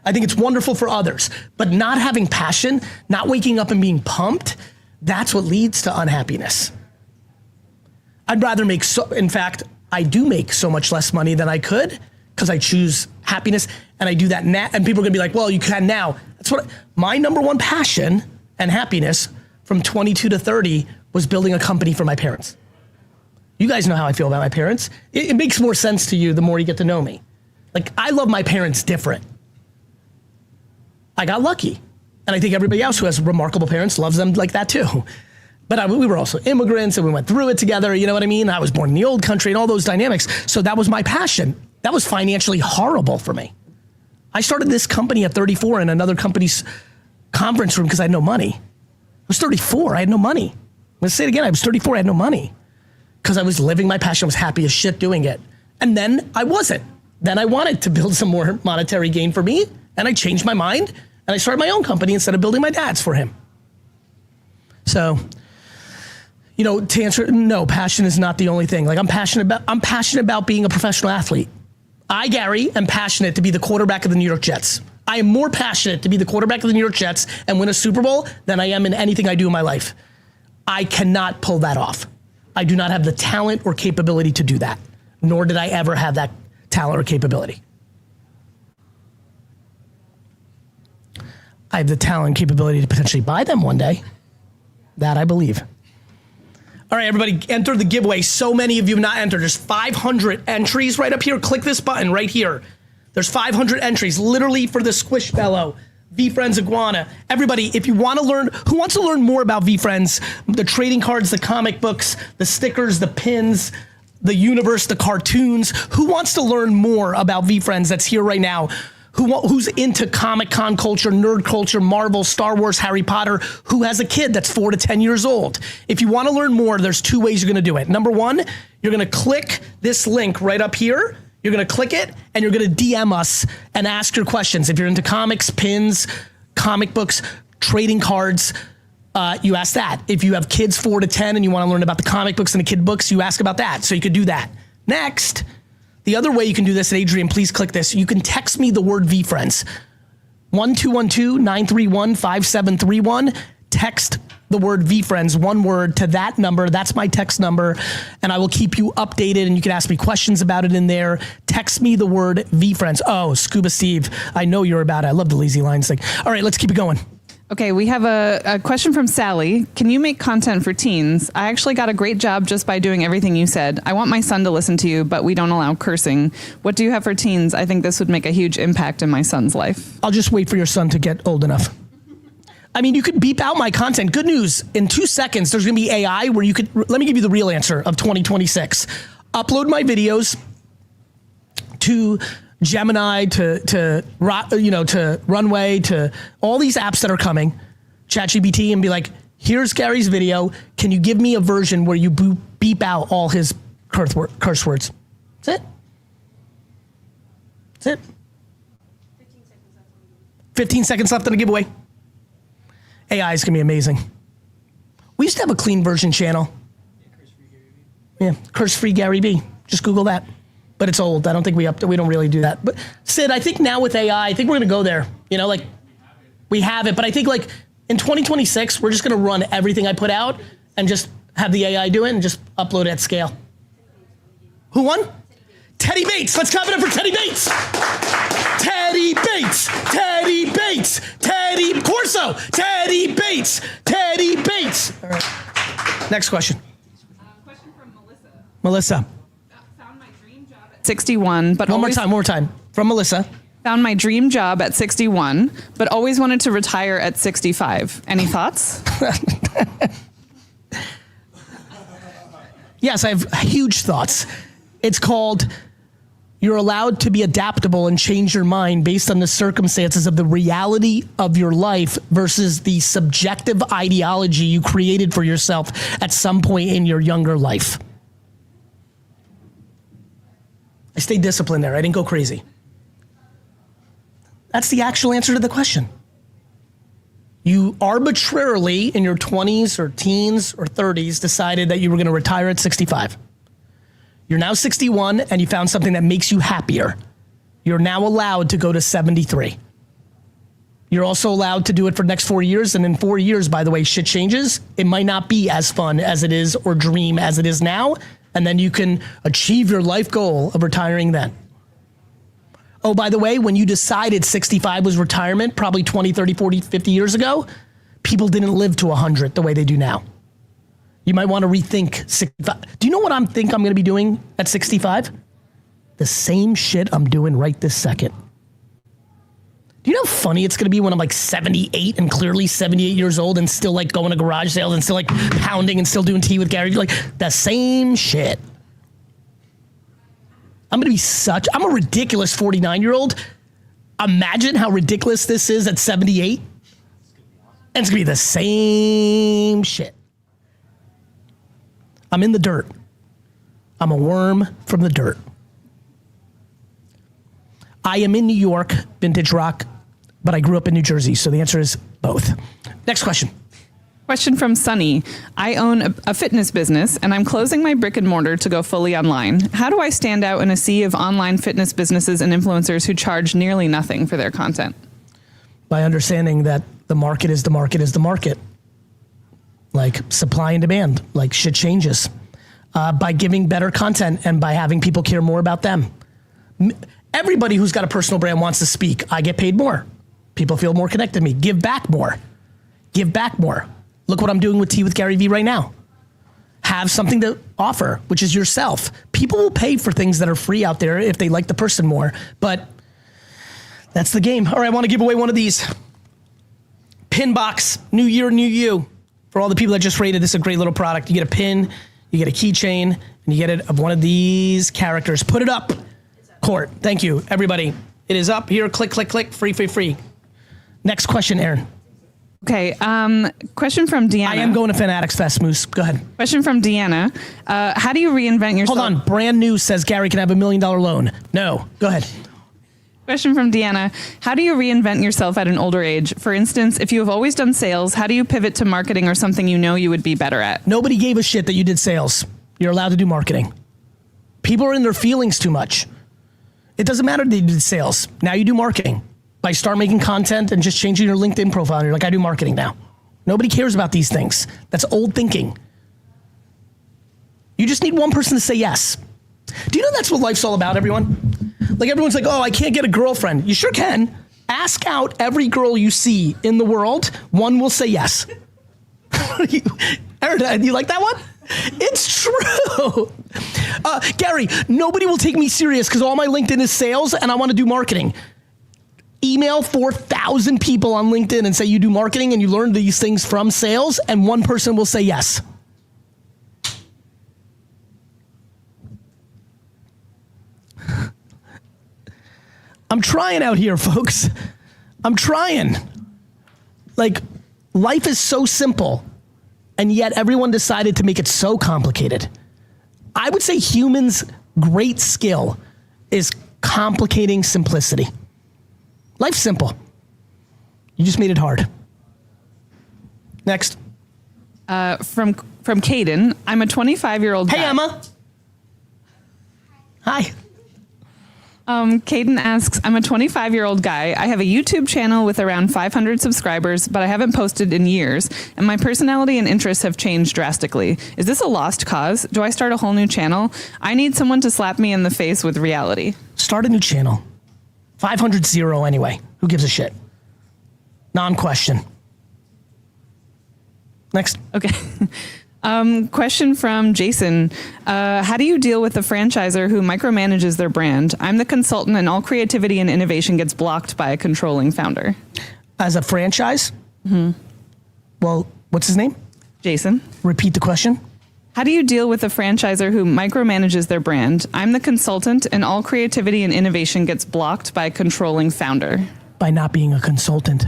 I think it's wonderful for others. But not having passion, not waking up and being pumped, that's what leads to unhappiness. I'd rather in fact, I do make so much less money than I could because I choose happiness, and I do that now. And people are gonna be like, well, you can now. That's what my number one passion and happiness from 22 to 30 was building a company for my parents. You guys know how I feel about my parents. It makes more sense to you the more you get to know me. Like, I love my parents different. I got lucky. And I think everybody else who has remarkable parents loves them like that too. But we were also immigrants and we went through it together, you know what I mean? I was born in the old country and all those dynamics. So that was my passion. That was financially horrible for me. I started this company at 34 in another company's conference room because I had no money. I was 34, I had no money. Let's say it again, I was 34, I had no money. Because I was living my passion, I was happy as shit doing it. And then I wasn't. Then I wanted to build some more monetary gain for me, and I changed my mind, and I started my own company instead of building my dad's for him. So, you know, to answer, no, passion is not the only thing. Like, I'm passionate about being a professional athlete. I, Gary, am passionate to be the quarterback of the New York Jets. I am more passionate to be the quarterback of the New York Jets and win a Super Bowl than I am in anything I do in my life. I cannot pull that off. I do not have the talent or capability to do that, nor did I ever have that talent or capability. I have the talent and capability to potentially buy them one day. That I believe. All right, everybody, enter the giveaway. So many of you have not entered. There's 500 entries right up here. Click this button right here. There's 500 entries, literally for the Squishmallow, VeeFriends Iguana. Everybody, if you want to learn, who wants to learn more about VeeFriends, the trading cards, the comic books, the stickers, the pins, the universe, the cartoons, who wants to learn more about VeeFriends that's here right now? Who's into Comic-Con culture, nerd culture, Marvel, Star Wars, Harry Potter, who has a kid that's 4 to 10 years old? If you want to learn more, there's 2 ways you're going to do it. Number 1, you're going to click this link right up here. You're going to click it, and you're going to DM us and ask your questions. If you're into comics, pins, comic books, trading cards, you ask that. If you have kids 4 to 10 and you want to learn about the comic books and the kid books, you ask about that. So you could do that. Next, the other way you can do this, and Adrian, please click this. You can text me the word VeeFriends. 1-212-931-5731. Text the word VeeFriends, one word, to that number. That's my text number, and I will keep you updated, and you can ask me questions about it in there. Text me the word VeeFriends. Oh, Scuba Steve, I know you're about it. I love the lazy lines thing. All right, let's keep it going. Okay, we have a question from Sally. Can you make content for teens? I actually got a great job just by doing everything you said. I want my son to listen to you, but we don't allow cursing. What do you have for teens? I think this would make a huge impact in my son's life. I'll just wait for your son to get old enough. I mean, you could beep out my content. Good news, in 2 seconds, there's gonna be AI where you could, let me give you the real answer of 2026. Upload my videos to Gemini, to Runway, to all these apps that are coming, ChatGPT, and be like, here's Gary's video. Can you give me a version where you beep out all his curse words? That's it. That's it. 15 seconds left on the giveaway. AI is gonna be amazing. We used to have a clean version channel. Yeah, curse-free GaryVee. Just Google that. But it's old. I don't think we don't really do that. But Sid, I think now with AI, I think we're gonna go there. You know, like we have it, but I think like in 2026, we're just gonna run everything I put out and just have the AI do it and just upload it at scale. Who won? Teddy Bates. Let's clap it up for Teddy Bates. Teddy Bates. Teddy Bates. Teddy Corso. Teddy Bates. Teddy Bates. All right. Next question. Question from Melissa. Melissa. Found my dream job at 61, but One more time. From Melissa. Found my dream job at 61, but always wanted to retire at 65. Any thoughts? Yes, I have huge thoughts. It's called, you're allowed to be adaptable and change your mind based on the circumstances of the reality of your life versus the subjective ideology you created for yourself at some point in your younger life. I stayed disciplined there. I didn't go crazy. That's the actual answer to the question. You arbitrarily in your 20s or teens or 30s decided that you were gonna retire at 65. You're now 61 and you found something that makes you happier. You're now allowed to go to 73. You're also allowed to do it for the next 4 years, and in 4 years, by the way, shit changes. It might not be as fun as it is or dream as it is now, and then you can achieve your life goal of retiring then. Oh, by the way, when you decided 65 was retirement, probably 20, 30, 40, 50 years ago, people didn't live to 100 the way they do now. You might want to rethink 65. Do you know what I'm gonna be doing at 65? The same shit I'm doing right this second. Do you know how funny it's gonna be when I'm like 78 and clearly 78 years old and still like going to garage sales and still like pounding and still doing tea with Gary? Like the same shit. I'm a ridiculous 49-year-old. Imagine how ridiculous this is at 78. And it's gonna be the same shit. I'm in the dirt. I'm a worm from the dirt. I am in New York, vintage rock, but I grew up in New Jersey, so the answer is both. Next question. Question from Sunny. I own a fitness business and I'm closing my brick and mortar to go fully online. How do I stand out in a sea of online fitness businesses and influencers who charge nearly nothing for their content? By understanding that the market is the market is the market. Like supply and demand, like shit changes. By giving better content and by having people care more about them. Everybody who's got a personal brand wants to speak. I get paid more. People feel more connected to me. Give back more. Give back more. Look what I'm doing with Tea with GaryVee right now. have something to offer, which is yourself. People will pay for things that are free out there if they like the person more, but that's the game. All right, I want to give away one of these. Pin box, new year, new you. For all the people that just rated, this is a great little product. You get a pin, you get a keychain, and you get it of one of these characters. Put it up, Court. Thank you, everybody. It is up here. Click, click, click. Free, free, free. Next question, Aaron. Okay. Question from Deanna. I am going to Fanatics Fest, Moose. Go ahead. Question from Deanna. How do you reinvent yourself? Hold on. Brand new says Gary can have $1 million loan. No. Go ahead. Question from Deanna. How do you reinvent yourself at an older age? For instance, if you have always done sales, how do you pivot to marketing or something you know you would be better at? Nobody gave a shit that you did sales. You're allowed to do marketing. People are in their feelings too much. It doesn't matter that you did sales. Now you do marketing. By start making content and just changing your LinkedIn profile. You're like, I do marketing now. Nobody cares about these things. That's old thinking. You just need one person to say yes. Do you know that's what life's all about, everyone? Like everyone's like, oh, I can't get a girlfriend. You sure can. Ask out every girl you see in the world. One will say yes. Aaron, you like that one? It's true. Gary, nobody will take me serious because all my LinkedIn is sales and I want to do marketing. Email 4,000 people on LinkedIn and say you do marketing and you learn these things from sales, and one person will say yes. I'm trying out here, folks. I'm trying. Like, life is so simple, and yet everyone decided to make it so complicated. I would say humans' great skill is complicating simplicity. Life's simple. You just made it hard. Next. From Caden. I'm a 25-year-old Hey, guy. Emma. Hi. Caden asks, I'm a 25-year-old guy. I have a YouTube channel with around 500 subscribers, but I haven't posted in years, and my personality and interests have changed drastically. Is this a lost cause? Do I start a whole new channel? I need someone to slap me in the face with reality. Start a new channel. 500 0 anyway. Who gives a shit? Non-question. Next. Okay. Question from Jason. How do you deal with a franchisor who micromanages their brand? I'm the consultant and all creativity and innovation gets blocked by a controlling founder. As a franchise? Mm-hmm. Well, what's his name? Jason. Repeat the question. How do you deal with a franchisor who micromanages their brand? I'm the consultant and all creativity and innovation gets blocked by a controlling founder. By not being a consultant.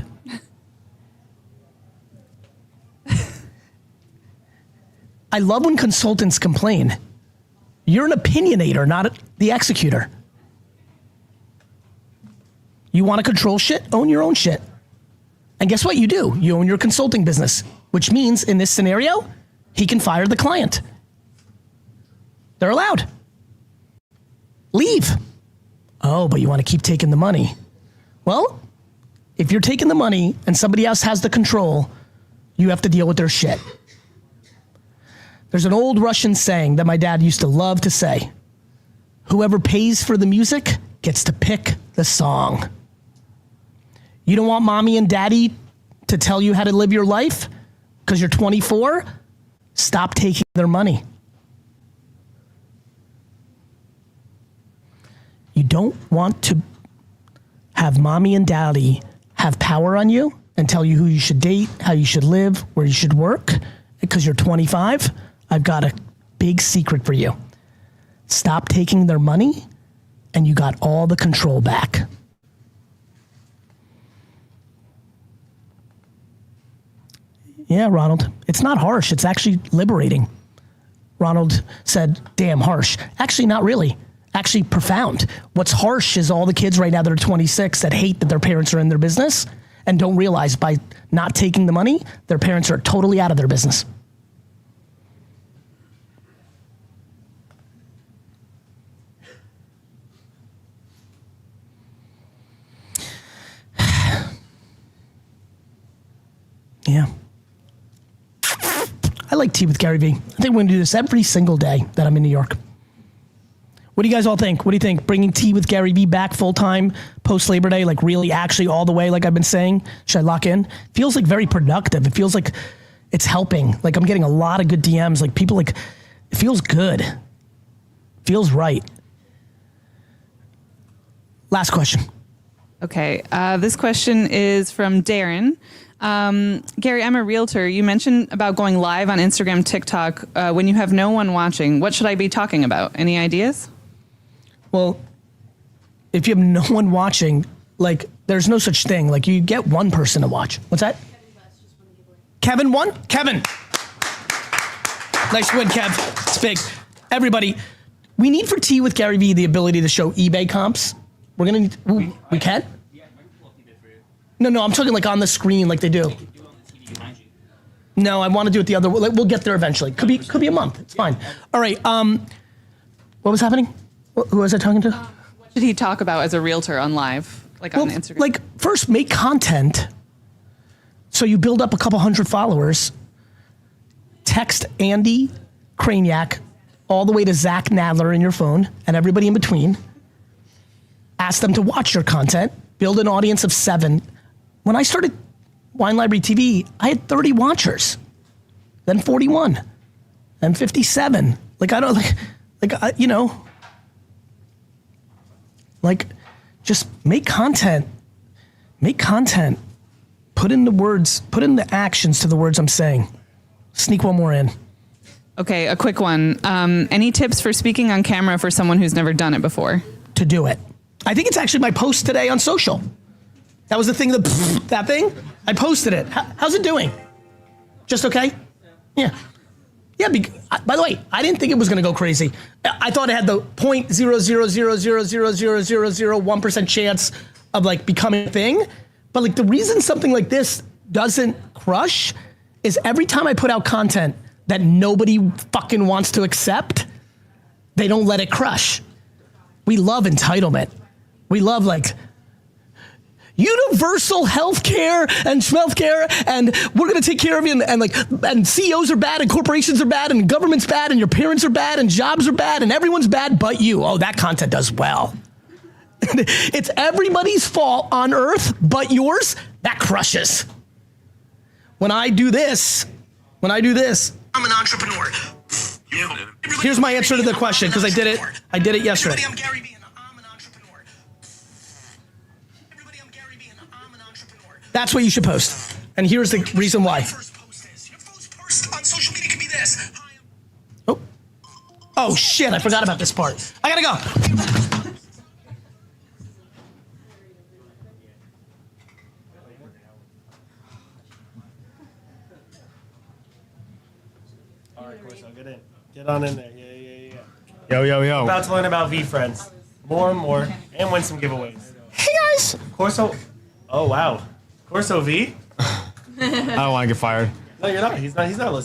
I love when consultants complain. You're an opinionator, not the executor. You want to control shit? Own your own shit. And guess what you do? You own your consulting business, which means in this scenario, he can fire the client. They're allowed. Leave. Oh, but you want to keep taking the money. Well, if you're taking the money and somebody else has the control, you have to deal with their shit. There's an old Russian saying that my dad used to love to say, whoever pays for the music gets to pick the song. You don't want mommy and daddy to tell you how to live your life because you're 24? Stop taking their money. You don't want to have mommy and daddy have power on you and tell you who you should date, how you should live, where you should work because you're 25. I've got a big secret for you. Stop taking their money and you got all the control back. Yeah, Ronald, it's not harsh. It's actually liberating. Ronald said, damn harsh. Actually, not really. Actually profound. What's harsh is all the kids right now that are 26 that hate that their parents are in their business and don't realize by not taking the money, their parents are totally out of their business. Yeah. I like tea with GaryVee. I think we're going to do this every single day that I'm in New York. What do you guys all think? What do you think? Bringing tea with GaryVee back full-time post-Labor Day, like really actually all the way, like I've been saying? Should I lock in? Feels like very productive. It feels like it's helping. Like I'm getting a lot of good DMs. Like people like, it feels good. Feels right. Last question. Okay. This question is from Darren. Gary, I'm a realtor. You mentioned about going live on Instagram, TikTok when you have no one watching. What should I be talking about? Any ideas? Well, if you have no one watching, like there's no such thing. Like you get one person to watch. What's that? Kevin won? Kevin. Nice win, Kev. It's big. Everybody, we need for Tea with GaryVee the ability to show eBay comps. We're gonna need, we can? No, I'm talking like on the screen like they do. No, I want to do it the other way. Like, we'll get there eventually. Could be a month. It's fine. All right. What was happening? Who was I talking to? What should he talk about as a realtor on live, like on Instagram? Like first, make content. So you build up a couple hundred followers. Text Andy Craniac all the way to Zach Nadler in your phone and everybody in between. Ask them to watch your content. Build an audience of 7. When I started Wine Library TV, I had 30 watchers, then 41, then 57. Like I don't just make content. Make content. Put in the actions to the words I'm saying. Sneak one more in. Okay, a quick one. Any tips for speaking on camera for someone who's never done it before? To do it. I think it's actually my post today on social. That was the thing, that thing. I posted it. How's it doing? Just okay? Yeah. Yeah, by the way, I didn't think it was going to go crazy. I thought it had the 0.000000001% chance of like becoming a thing. But like the reason something like this doesn't crush is every time I put out content that nobody fucking wants to accept, they don't let it crush. We love entitlement. We love like universal healthcare and healthcare, and we're gonna take care of you. And CEOs are bad, and corporations are bad, and government's bad, and your parents are bad, and jobs are bad, and everyone's bad but you. Oh, that content does well. It's everybody's fault on earth but yours. That crushes. When I do this, I'm an entrepreneur. Here's my answer to the question because I did it yesterday. I'm GaryVee and I'm an entrepreneur. Everybody, I'm GaryVee and I'm an entrepreneur. That's what you should post. And here's the reason why. Your first post on social media can be this. Oh shit, I forgot about this part. I gotta go. All right, Corso, get in. Get on in there. Yeah. Yo. About to learn about V-Friends. More and more. And win some giveaways. Hey, guys. Corso. Oh, wow. Corso V? I don't want to get fired. No, you're not. He's not listening.